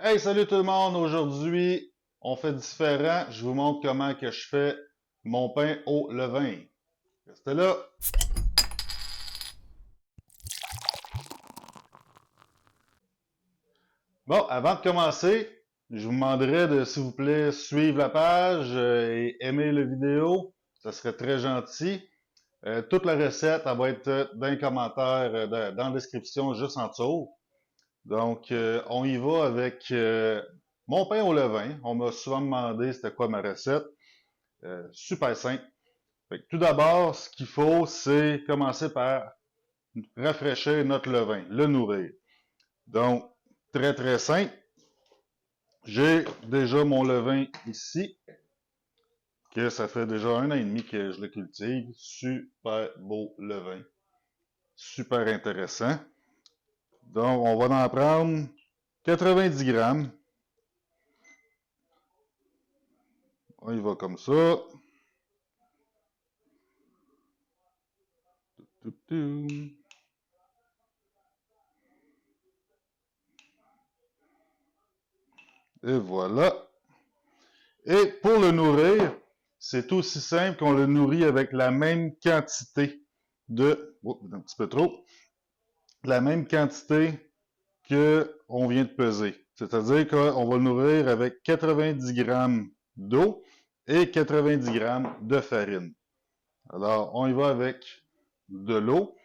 Hey, salut tout le monde! Aujourd'hui, on fait différent. Je vous montre comment que je fais mon pain au levain. Restez là! Bon, avant de commencer, je vous demanderais de, s'il vous plaît, suivre la page et aimer la vidéo. Ça serait très gentil. Toute la recette, elle va être dans les commentaires, dans la description, juste en dessous. Donc, on y va avec mon pain au levain. On m'a souvent demandé c'était quoi ma recette. Super simple. Fait que tout d'abord, ce qu'il faut, c'est commencer par rafraîchir notre levain, le nourrir. Donc, très très simple. J'ai déjà mon levain ici, que ça fait déjà 1 an et demi que je le cultive. Super beau levain. Super intéressant. Donc, on va en prendre 90 grammes. On y va comme ça. Et voilà. Et pour le nourrir, c'est aussi simple qu'on le nourrit avec la même quantité un petit peu trop, la même quantité que on vient de peser. C'est-à-dire qu'on va le nourrir avec 90 grammes d'eau et 90 grammes de farine. Alors, on y va avec de l'eau.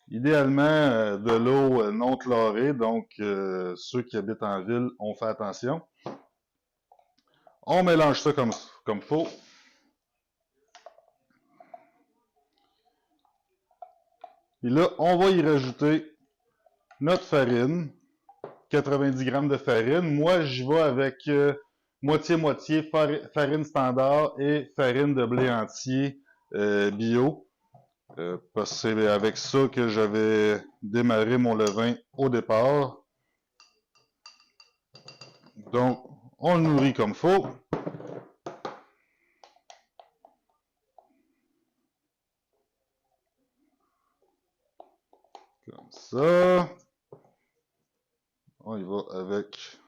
Idéalement, de l'eau non chlorée, donc ceux qui habitent en ville, on fait attention. On mélange ça comme faut. Et là, on va y rajouter notre farine, 90 grammes de farine. Moi, j'y vais avec moitié-moitié farine standard et farine de blé entier bio. Parce que c'est avec ça que j'avais démarré mon levain au départ. Donc, on le nourrit comme faut. Comme ça. On y va avec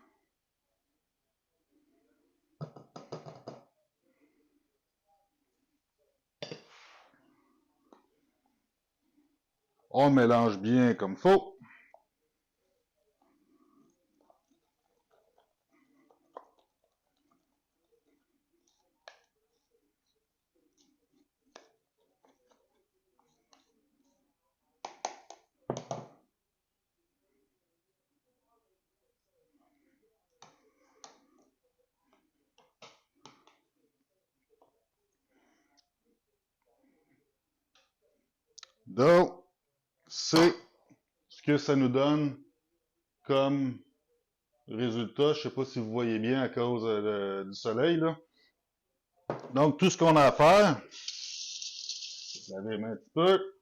on mélange bien comme faut. Donc, c'est ce que ça nous donne comme résultat. Je sais pas si vous voyez bien à cause du soleil, là. Donc, tout ce qu'on a à faire, laver les mains un petit peu.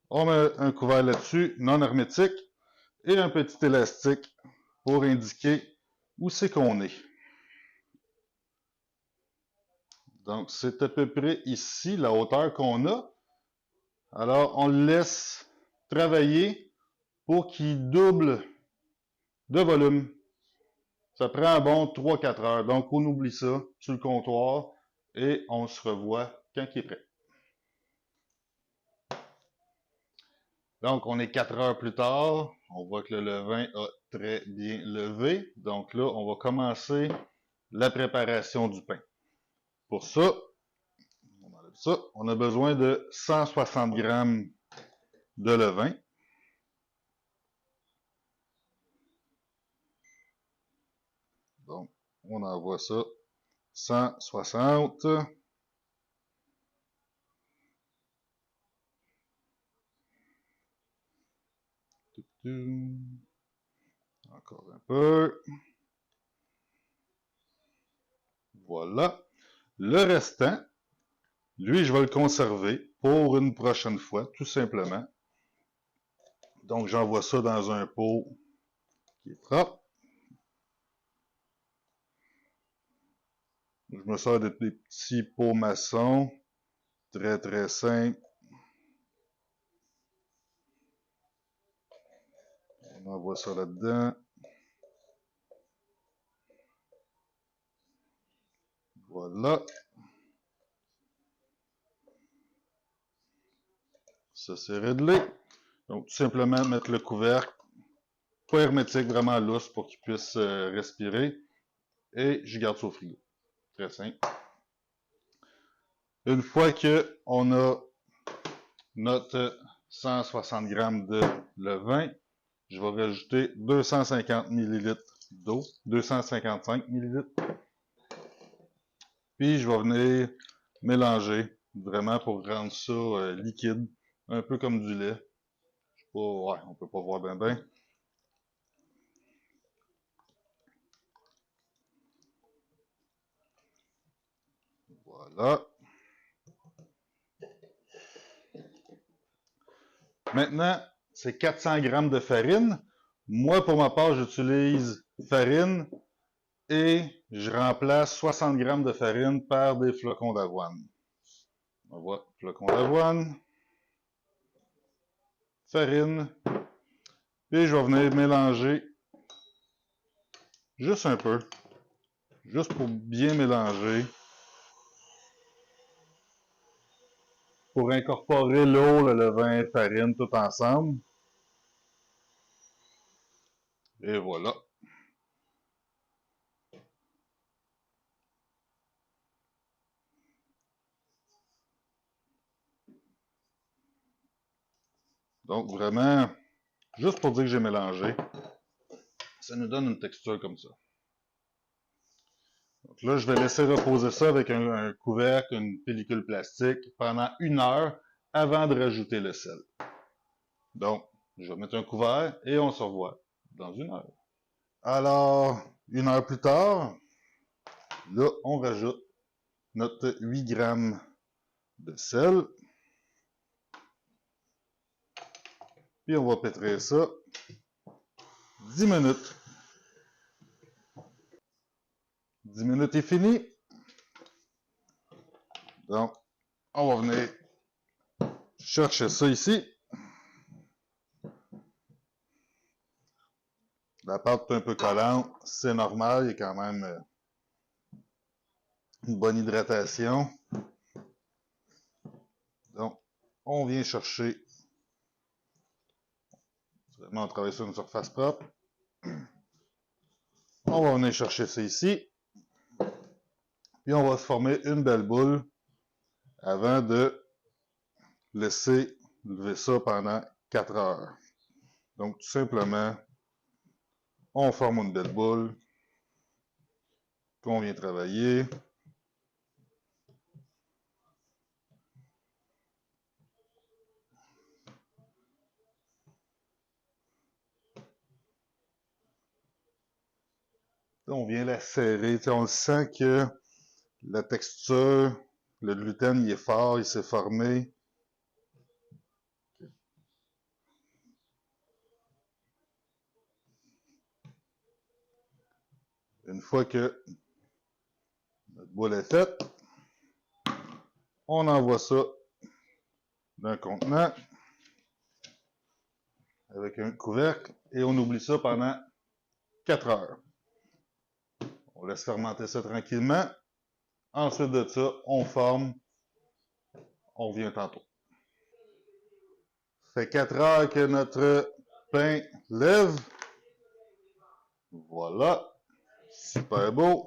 On met un couvert là-dessus, non hermétique, et un petit élastique pour indiquer où c'est qu'on est. Donc, c'est à peu près ici, la hauteur qu'on a. Alors, on le laisse travailler pour qu'il double de volume. Ça prend un bon 3-4 heures. Donc, on oublie ça sur le comptoir et on se revoit quand il est prêt. Donc, on est 4 heures plus tard. On voit que le levain a très bien levé. Donc là, on va commencer la préparation du pain. Pour ça, on enlève ça. On a besoin de 160 grammes de levain. Donc, on envoie ça 160. Encore un peu. Voilà. Le restant, lui, je vais le conserver pour une prochaine fois, tout simplement. Donc, j'envoie ça dans un pot qui est propre. Je me sers des petits pots maçons, très très simples. On envoie ça là-dedans. Voilà. Ça, c'est réglé. Donc, tout simplement mettre le couvercle, pas hermétique, vraiment lousse pour qu'il puisse respirer. Et je garde ça au frigo. Très simple. Une fois que on a notre 160 grammes de levain, je vais rajouter 250 ml d'eau, 255 ml. Puis je vais venir mélanger vraiment pour rendre ça liquide, un peu comme du lait. Je sais pas, ouais, on peut pas voir bien bien. Voilà. Maintenant, c'est 400 grammes de farine. Moi, pour ma part, j'utilise farine et je remplace 60 grammes de farine par des flocons d'avoine. On voit flocons d'avoine, farine, et je vais venir mélanger juste un peu, juste pour bien mélanger, pour incorporer l'eau, le levain, la farine, tout ensemble. Et voilà. Donc vraiment, juste pour dire que j'ai mélangé, ça nous donne une texture comme ça. Donc là, je vais laisser reposer ça avec un couvercle, une pellicule plastique pendant 1 heure avant de rajouter le sel. Donc, je vais mettre un couvert et on se revoit dans 1 heure. Alors, 1 heure plus tard, là, on rajoute notre 8 grammes de sel. Puis on va pétrir ça 10 minutes. 10 minutes est fini. Donc, on va venir chercher ça ici. La pâte est un peu collante, c'est normal, il y a quand même une bonne hydratation. Donc, on vient chercher, vraiment on travaille sur une surface propre. On va venir chercher ça ici. Puis on va se former une belle boule avant de laisser lever ça pendant 4 heures. Donc, tout simplement, on forme une belle boule qu'on vient travailler. Là, on vient la serrer. On sent que la texture, le gluten, il est fort, il s'est formé. Une fois que notre boule est faite, on envoie ça dans un contenant avec un couvercle et on oublie ça pendant 4 heures. On laisse fermenter ça tranquillement. Ensuite de ça, on forme. On revient tantôt. Ça fait 4 heures que notre pain lève. Voilà. Super beau.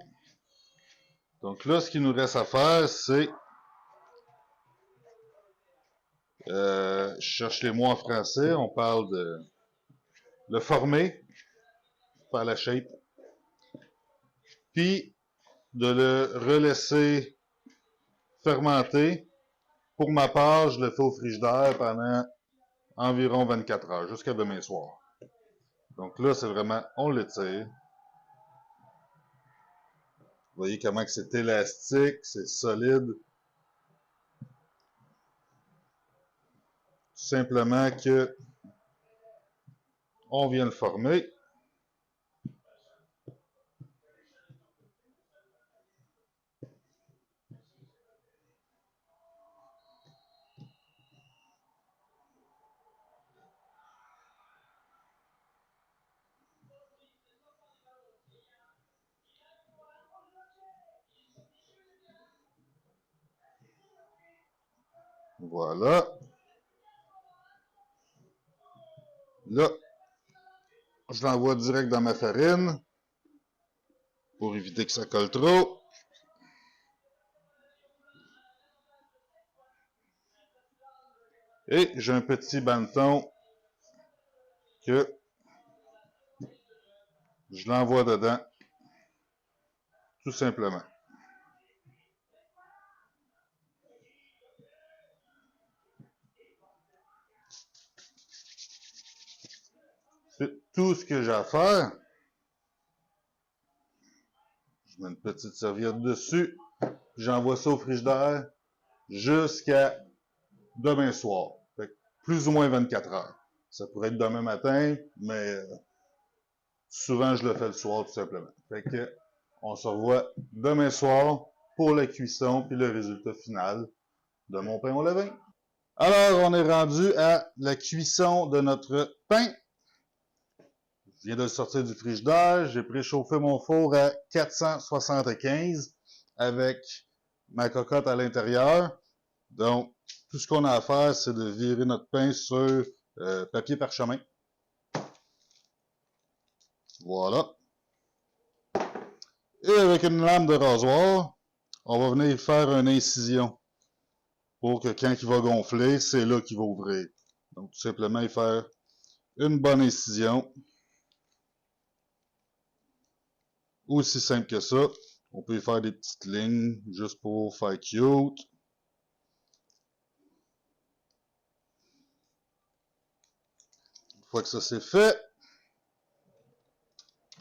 Donc là, ce qu'il nous reste à faire, c'est... je cherche les mots en français. On parle de le former, faire la shape, puis de le relaisser fermenter. Pour ma part, je le fais au frigidaire pendant environ 24 heures, jusqu'à demain soir. Donc là, c'est vraiment, on l'étire. Vous voyez comment c'est élastique, c'est solide. Tout simplement que on vient le former. Voilà. Là, je l'envoie direct dans ma farine pour éviter que ça colle trop. Et j'ai un petit banneton que je l'envoie dedans, tout simplement. C'est tout ce que j'ai à faire. Je mets une petite serviette dessus. J'envoie ça au frigidaire jusqu'à demain soir. Fait que plus ou moins 24 heures. Ça pourrait être demain matin, mais souvent je le fais le soir tout simplement. Fait que on se revoit demain soir pour la cuisson puis le résultat final de mon pain au levain. Alors, on est rendu à la cuisson de notre pain. Je viens de le sortir du frigidaire. J'ai préchauffé mon four à 475 avec ma cocotte à l'intérieur. Donc, tout ce qu'on a à faire, c'est de virer notre pain sur papier parchemin. Voilà. Et avec une lame de rasoir, on va venir faire une incision pour que quand il va gonfler, c'est là qu'il va ouvrir. Donc, tout simplement, y faire une bonne incision. Aussi simple que ça. On peut y faire des petites lignes juste pour faire cute. Une fois que ça c'est fait,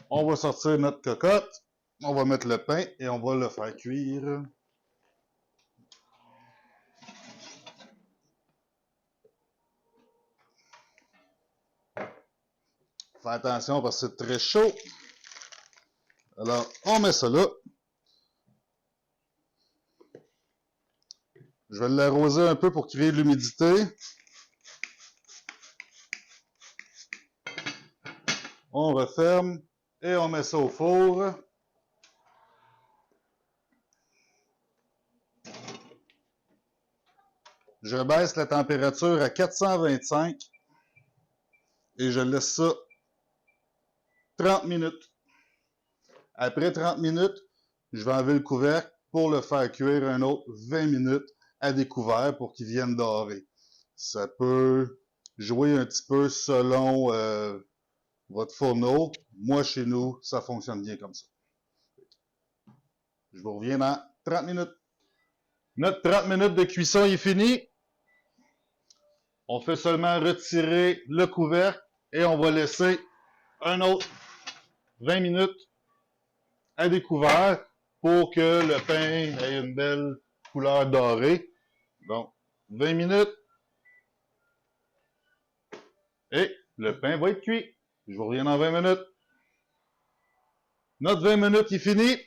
on va sortir notre cocotte. On va mettre le pain et on va le faire cuire. Fais attention parce que c'est très chaud. Alors, on met ça là. Je vais l'arroser un peu pour créer de l'humidité. On referme et on met ça au four. Je baisse la température à 425 et je laisse ça 30 minutes. Après 30 minutes, je vais enlever le couvercle pour le faire cuire un autre 20 minutes à découvert pour qu'il vienne dorer. Ça peut jouer un petit peu selon votre fourneau. Moi, chez nous, ça fonctionne bien comme ça. Je vous reviens dans 30 minutes. Notre 30 minutes de cuisson est fini. On fait seulement retirer le couvercle et on va laisser un autre 20 minutes à découvert pour que le pain ait une belle couleur dorée. Donc, 20 minutes. Et le pain va être cuit. Je vous reviens dans 20 minutes. Notre 20 minutes est fini.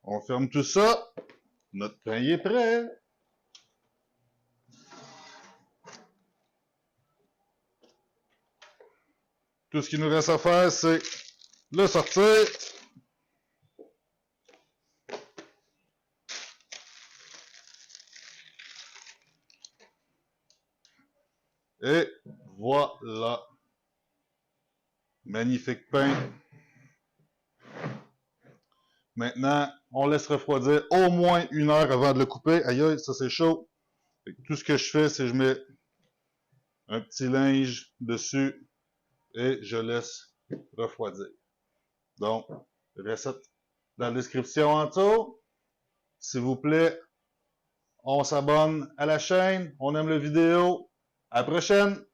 On ferme tout ça. Notre pain est prêt. Tout ce qu'il nous reste à faire, c'est le sortir. Et voilà. Magnifique pain. Maintenant, on laisse refroidir au moins 1 heure avant de le couper. Aïe, aïe, ça c'est chaud. Tout ce que je fais, c'est que je mets un petit linge dessus et je laisse refroidir. Donc, recette dans la description en dessous. S'il vous plaît, on s'abonne à la chaîne, on aime la vidéo. À la prochaine!